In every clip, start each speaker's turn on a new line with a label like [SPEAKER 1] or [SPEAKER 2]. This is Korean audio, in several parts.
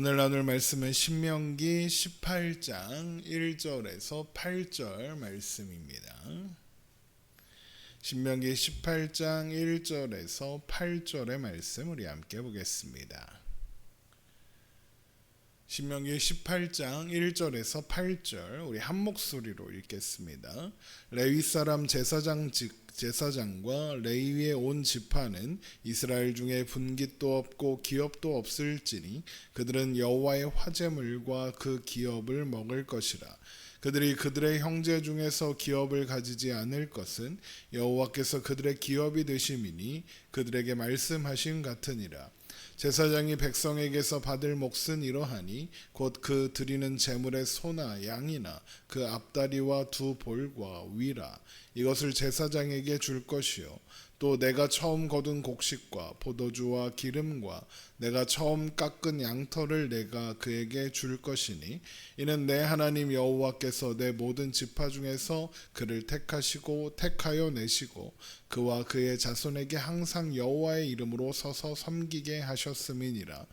[SPEAKER 1] 오늘 나눌 말씀은 신명기 18장 1절에서 8절 말씀입니다. 신명기 18장 1절에서 8절의 말씀 우리 함께 보겠습니다. 신명기 18장 1절에서 8절 우리 한 목소리로 읽겠습니다. 레위 사람 제사장과 레위의 온 지파는 이스라엘 중에 분깃도 없고 기업도 없을지니 그들은 여호와의 화제물과 그 기업을 먹을 것이라. 그들이 그들의 형제 중에서 기업을 가지지 않을 것은 여호와께서 그들의 기업이 되심이니 그들에게 말씀하신 같으니라. 제사장이 백성에게서 받을 몫은 이러하니 곧 그 드리는 제물의 소나 양이나 그 앞다리와 두 볼과 위라 이것을 제사장에게 줄 것이요 또 내가 처음 거둔 곡식과 포도주와 기름과 내가 처음 깎은 양털을 내가 그에게 줄 것이니 이는 내 하나님 여호와께서 내 모든 지파 중에서 그를 택하여 내시고 그와 그의 자손에게 항상 여호와의 이름으로 서서 섬기게 하셨음이니라.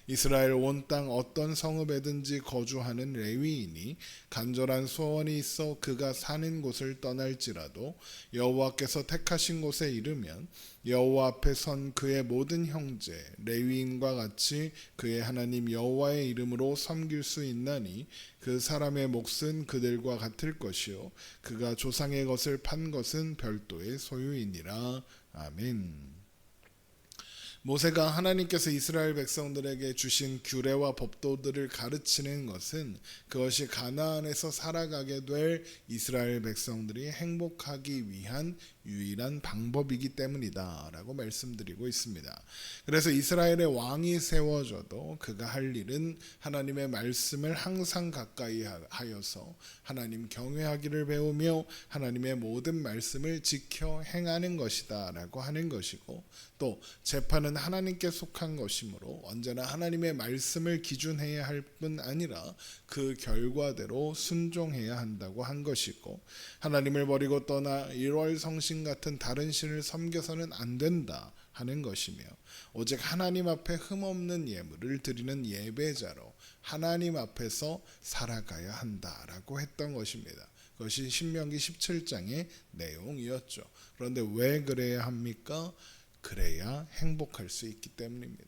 [SPEAKER 1] 이스라엘 온 땅 어떤 성읍에든지 거주하는 레위인이 간절한 소원이 있어 그가 사는 곳을 떠날지라도 여호와께서 택하신 곳에 이르면 여호와 앞에 선 그의 모든 형제 레위인과 같이 그의 하나님 여호와의 이름으로 섬길 수 있나니 그 사람의 몫은 그들과 같을 것이요 그가 조상의 것을 판 것은 별도의 소유이니라. 아멘. 모세가 하나님께서 이스라엘 백성들에게 주신 규례와 법도들을 가르치는 것은 그것이 가나안에서 살아가게 될 이스라엘 백성들이 행복하기 위한 유일한 방법이기 때문이다 라고 말씀드리고 있습니다. 그래서 이스라엘의 왕이 세워져도 그가 할 일은 하나님의 말씀을 항상 가까이 하여서 하나님 경외하기를 배우며 하나님의 모든 말씀을 지켜 행하는 것이다 라고 하는 것이고, 또 재판은 하나님께 속한 것이므로 언제나 하나님의 말씀을 기준해야 할 뿐 아니라 그 결과대로 순종해야 한다고 한 것이고, 하나님을 버리고 떠나 일월성신 같은 다른 신을 섬겨서는 안 된다 하는 것이며, 오직 하나님 앞에 흠없는 예물을 드리는 예배자로 하나님 앞에서 살아가야 한다라고 했던 것입니다. 그것이 신명기 17장의 내용이었죠. 그런데 왜 그래야 합니까? 그래야 행복할 수 있기 때문입니다.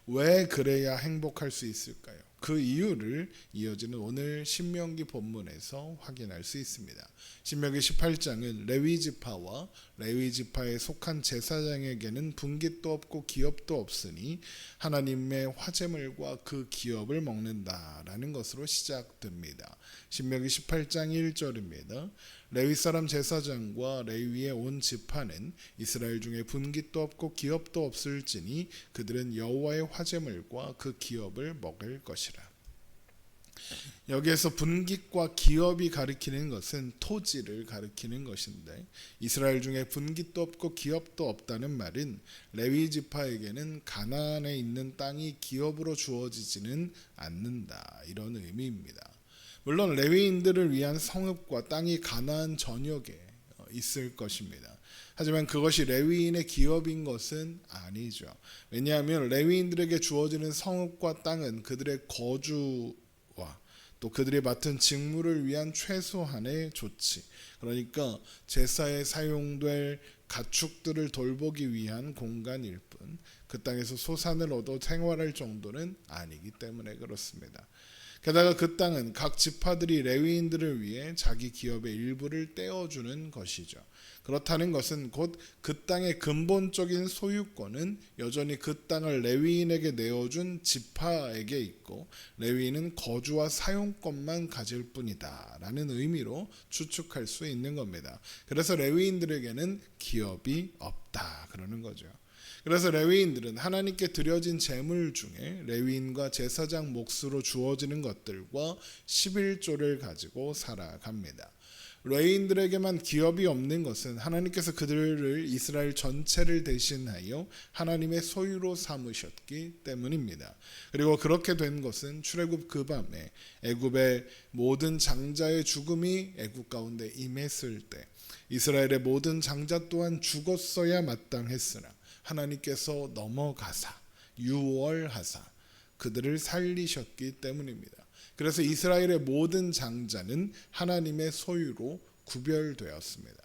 [SPEAKER 1] 왜 그래야 행복할 수 있을까요? 그 이유를 이어지는 오늘 신명기 본문에서 확인할 수 있습니다. 신명기 18장은 레위 지파와 레위 지파에 속한 제사장에게는 분깃도 없고 기업도 없으니 하나님의 화제물과 그 기업을 먹는다라는 것으로 시작됩니다. 신명기 18장 1절입니다. 레위 사람 제사장과 레위의 온 지파는 이스라엘 중에 분깃도 없고 기업도 없을지니 그들은 여호와의 화제물과 그 기업을 먹을 것이라. 여기에서 분깃과 기업이 가리키는 것은 토지를 가리키는 것인데, 이스라엘 중에 분깃도 없고 기업도 없다는 말은 레위 지파에게는 가나안에 있는 땅이 기업으로 주어지지는 않는다, 이런 의미입니다. 물론 레위인들을 위한 성읍과 땅이 가나안 전역에 있을 것입니다. 하지만 그것이 레위인의 기업인 것은 아니죠. 왜냐하면 레위인들에게 주어지는 성읍과 땅은 그들의 거주와 또 그들이 맡은 직무를 위한 최소한의 조치, 그러니까 제사에 사용될 가축들을 돌보기 위한 공간일 뿐, 그 땅에서 소산을 얻어 생활할 정도는 아니기 때문에 그렇습니다. 게다가 그 땅은 각 지파들이 레위인들을 위해 자기 기업의 일부를 떼어주는 것이죠. 그렇다는 것은 곧 그 땅의 근본적인 소유권은 여전히 그 땅을 레위인에게 내어준 지파에게 있고, 레위인은 거주와 사용권만 가질 뿐이다 라는 의미로 추측할 수 있는 겁니다. 그래서 레위인들에게는 기업이 없다 그러는 거죠. 그래서 레위인들은 하나님께 드려진 제물 중에 레위인과 제사장 몫으로 주어지는 것들과 11조를 가지고 살아갑니다. 레위인들에게만 기업이 없는 것은 하나님께서 그들을 이스라엘 전체를 대신하여 하나님의 소유로 삼으셨기 때문입니다. 그리고 그렇게 된 것은 출애굽 그 밤에 애굽의 모든 장자의 죽음이 애굽 가운데 임했을 때 이스라엘의 모든 장자 또한 죽었어야 마땅했으나 하나님께서 넘어가사 유월하사 그들을 살리셨기 때문입니다. 그래서 이스라엘의 모든 장자는 하나님의 소유로 구별되었습니다.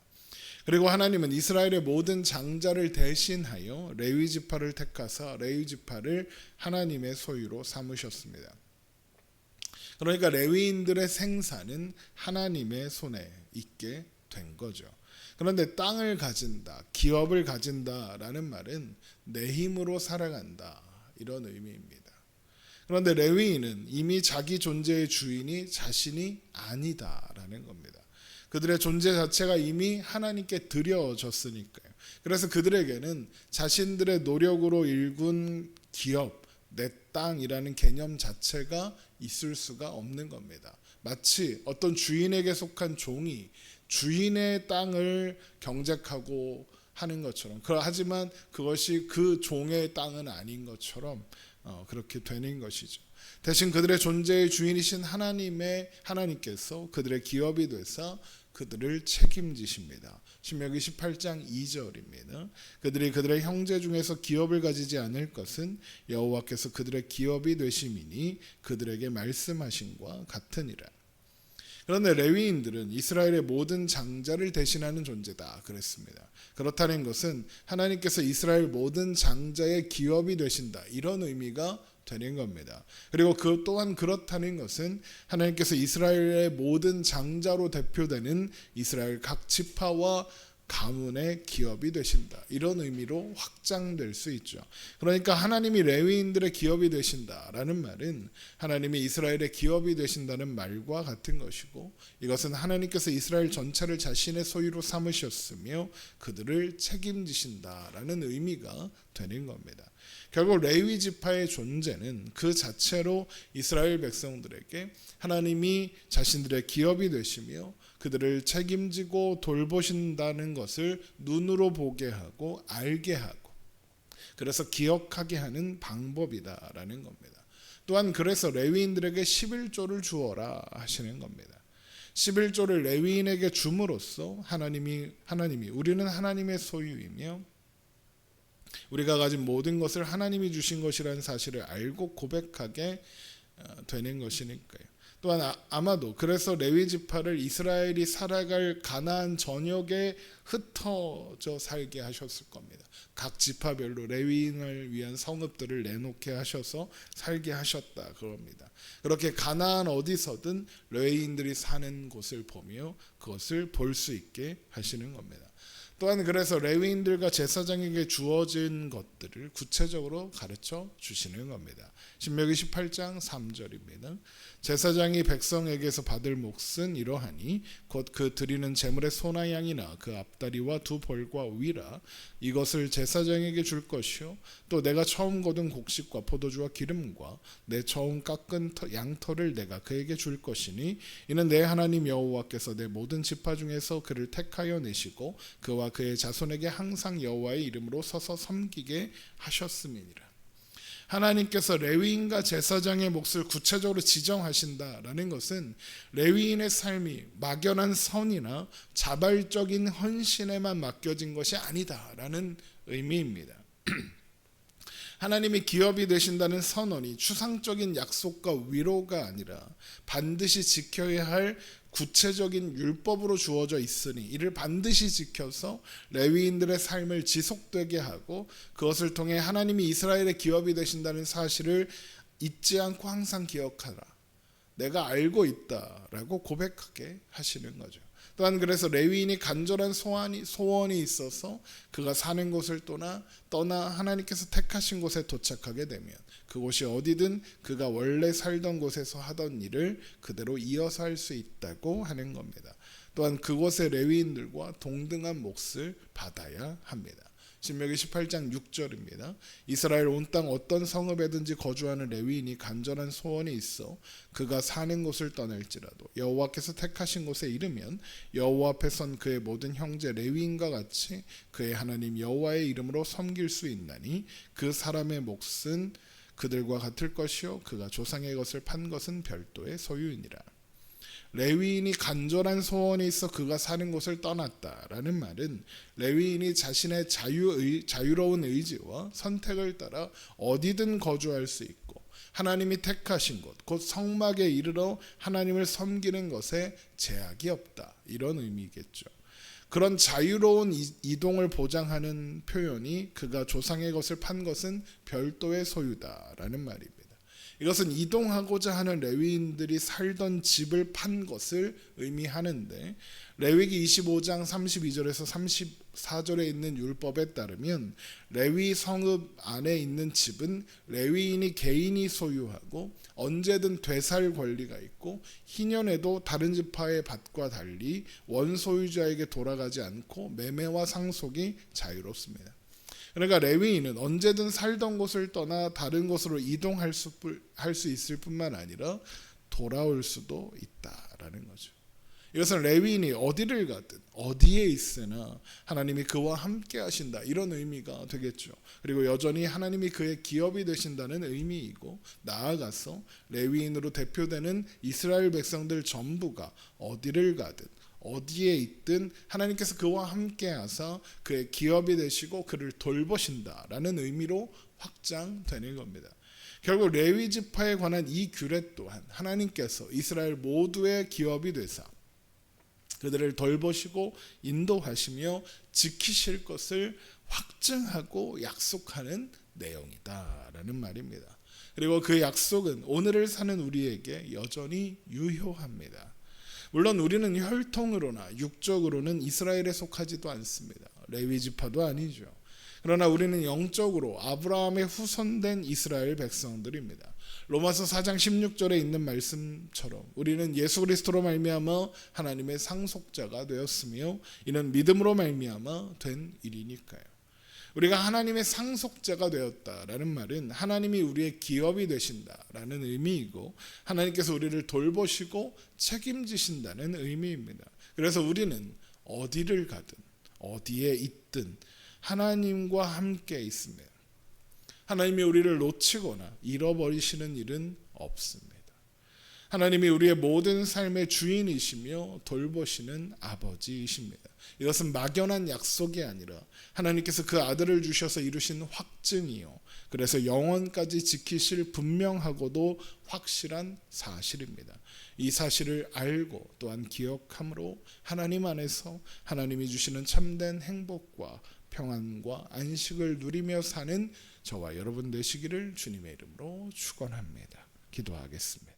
[SPEAKER 1] 그리고 하나님은 이스라엘의 모든 장자를 대신하여 레위 지파를 택하사 레위 지파를 하나님의 소유로 삼으셨습니다. 그러니까 레위인들의 생사는 하나님의 손에 있게 된 거죠. 그런데 땅을 가진다, 기업을 가진다라는 말은 내 힘으로 살아간다, 이런 의미입니다. 그런데 레위인은 이미 자기 존재의 주인이 자신이 아니다라는 겁니다. 그들의 존재 자체가 이미 하나님께 드려졌으니까요. 그래서 그들에게는 자신들의 노력으로 일군 기업, 내 땅이라는 개념 자체가 있을 수가 없는 겁니다. 마치 어떤 주인에게 속한 종이 주인의 땅을 경작하고 하는 것처럼, 하지만 그것이 그 종의 땅은 아닌 것처럼 그렇게 되는 것이죠. 대신 그들의 존재의 주인이신 하나님께서 그들의 기업이 되사 그들을 책임지십니다. 신명기 18장 2절입니다. 그들이 그들의 형제 중에서 기업을 가지지 않을 것은 여호와께서 그들의 기업이 되심이니 그들에게 말씀하신과 같으니라. 그런데 레위인들은 이스라엘의 모든 장자를 대신하는 존재다 그랬습니다. 그렇다는 것은 하나님께서 이스라엘 모든 장자의 기업이 되신다, 이런 의미가 되는 겁니다. 그리고 그 또한 그렇다는 것은 하나님께서 이스라엘의 모든 장자로 대표되는 이스라엘 각 지파와 가문의 기업이 되신다, 이런 의미로 확장될 수 있죠. 그러니까 하나님이 레위인들의 기업이 되신다라는 말은 하나님이 이스라엘의 기업이 되신다는 말과 같은 것이고, 이것은 하나님께서 이스라엘 전체를 자신의 소유로 삼으셨으며 그들을 책임지신다라는 의미가 되는 겁니다. 결국 레위 지파의 존재는 그 자체로 이스라엘 백성들에게 하나님이 자신들의 기업이 되시며 그들을 책임지고 돌보신다는 것을 눈으로 보게 하고 알게 하고, 그래서 기억하게 하는 방법이다라는 겁니다. 또한 그래서 레위인들에게 11조를 주어라 하시는 겁니다. 11조를 레위인에게 줌으로써 하나님이 우리는 하나님의 소유이며 우리가 가진 모든 것을 하나님이 주신 것이라는 사실을 알고 고백하게 되는 것이니까요. 또한 아마도 그래서 레위 지파를 이스라엘이 살아갈 가나안 전역에 흩어져 살게 하셨을 겁니다. 각 지파별로 레위인을 위한 성읍들을 내놓게 하셔서 살게 하셨다 그럽니다. 그렇게 가나안 어디서든 레위인들이 사는 곳을 보며 그것을 볼 수 있게 하시는 겁니다. 또한 그래서 레위인들과 제사장에게 주어진 것들을 구체적으로 가르쳐 주시는 겁니다. 신명기 18장 3절입니다. 제사장이 백성에게서 받을 몫은 이러하니 곧 그 드리는 제물의 소나 양이나 그 앞다리와 두 볼과 위라 이것을 제사장에게 줄 것이요 또 내가 처음 거둔 곡식과 포도주와 기름과 내 처음 깎은 양털을 내가 그에게 줄 것이니 이는 내 하나님 여호와께서 내 모든 지파 중에서 그를 택하여 내시고 그와 그의 자손에게 항상 여호와의 이름으로 서서 섬기게 하셨음이니라. 하나님께서 레위인과 제사장의 몫을 구체적으로 지정하신다라는 것은 레위인의 삶이 막연한 선이나 자발적인 헌신에만 맡겨진 것이 아니다라는 의미입니다. 하나님이 기업이 되신다는 선언이 추상적인 약속과 위로가 아니라 반드시 지켜야 할 구체적인 율법으로 주어져 있으니 이를 반드시 지켜서 레위인들의 삶을 지속되게 하고 그것을 통해 하나님이 이스라엘의 기업이 되신다는 사실을 잊지 않고 항상 기억하라. 내가 알고 있다라고 고백하게 하시는 거죠. 또한 그래서 레위인이 간절한 소원이 있어서 그가 사는 곳을 떠나 하나님께서 택하신 곳에 도착하게 되면 그곳이 어디든 그가 원래 살던 곳에서 하던 일을 그대로 이어서 할 수 있다고 하는 겁니다. 또한 그곳의 레위인들과 동등한 몫을 받아야 합니다. 신명기 18장 6절입니다. 이스라엘 온 땅 어떤 성읍에든지 거주하는 레위인이 간절한 소원이 있어 그가 사는 곳을 떠날지라도 여호와께서 택하신 곳에 이르면 여호와 앞에 선 그의 모든 형제 레위인과 같이 그의 하나님 여호와의 이름으로 섬길 수 있나니 그 사람의 몫은 그들과 같을 것이요 그가 조상의 것을 판 것은 별도의 소유이니라. 레위인이 간절한 소원이 있어 그가 사는 곳을 떠났다라는 말은 레위인이 자신의 자유로운 의지와 선택을 따라 어디든 거주할 수 있고 하나님이 택하신 곳, 곧 성막에 이르러 하나님을 섬기는 것에 제약이 없다. 이런 의미겠죠. 그런 자유로운 이동을 보장하는 표현이 그가 조상의 것을 판 것은 별도의 소유다라는 말입니다. 이것은 이동하고자 하는 레위인들이 살던 집을 판 것을 의미하는데, 레위기 25장 32절에서 34절에 있는 율법에 따르면 레위 성읍 안에 있는 집은 레위인이 개인이 소유하고 언제든 되살 권리가 있고 희년에도 다른 지파의 밭과 달리 원소유자에게 돌아가지 않고 매매와 상속이 자유롭습니다. 그러니까 레위인은 언제든 살던 곳을 떠나 다른 곳으로 이동할 수 있을 뿐만 아니라 돌아올 수도 있다라는 거죠. 이것은 레위인이 어디를 가든 어디에 있으나 하나님이 그와 함께 하신다, 이런 의미가 되겠죠. 그리고 여전히 하나님이 그의 기업이 되신다는 의미이고, 나아가서 레위인으로 대표되는 이스라엘 백성들 전부가 어디를 가든 어디에 있든 하나님께서 그와 함께 하사 그의 기업이 되시고 그를 돌보신다라는 의미로 확장되는 겁니다. 결국 레위 지파에 관한 이 규례 또한 하나님께서 이스라엘 모두의 기업이 되사 그들을 돌보시고 인도하시며 지키실 것을 확증하고 약속하는 내용이다라는 말입니다. 그리고 그 약속은 오늘을 사는 우리에게 여전히 유효합니다. 물론 우리는 혈통으로나 육적으로는 이스라엘에 속하지도 않습니다. 레위 지파도 아니죠. 그러나 우리는 영적으로 아브라함의 후손된 이스라엘 백성들입니다. 로마서 4장 16절에 있는 말씀처럼 우리는 예수 그리스도로 말미암아 하나님의 상속자가 되었으며 이는 믿음으로 말미암아 된 일이니까요. 우리가 하나님의 상속자가 되었다라는 말은 하나님이 우리의 기업이 되신다라는 의미이고, 하나님께서 우리를 돌보시고 책임지신다는 의미입니다. 그래서 우리는 어디를 가든 어디에 있든 하나님과 함께 있습니다. 하나님이 우리를 놓치거나 잃어버리시는 일은 없습니다. 하나님이 우리의 모든 삶의 주인이시며 돌보시는 아버지이십니다. 이것은 막연한 약속이 아니라 하나님께서 그 아들을 주셔서 이루신 확증이요, 그래서 영원까지 지키실 분명하고도 확실한 사실입니다. 이 사실을 알고 또한 기억함으로 하나님 안에서 하나님이 주시는 참된 행복과 평안과 안식을 누리며 사는 저와 여러분 되시기를 주님의 이름으로 축원합니다. 기도하겠습니다.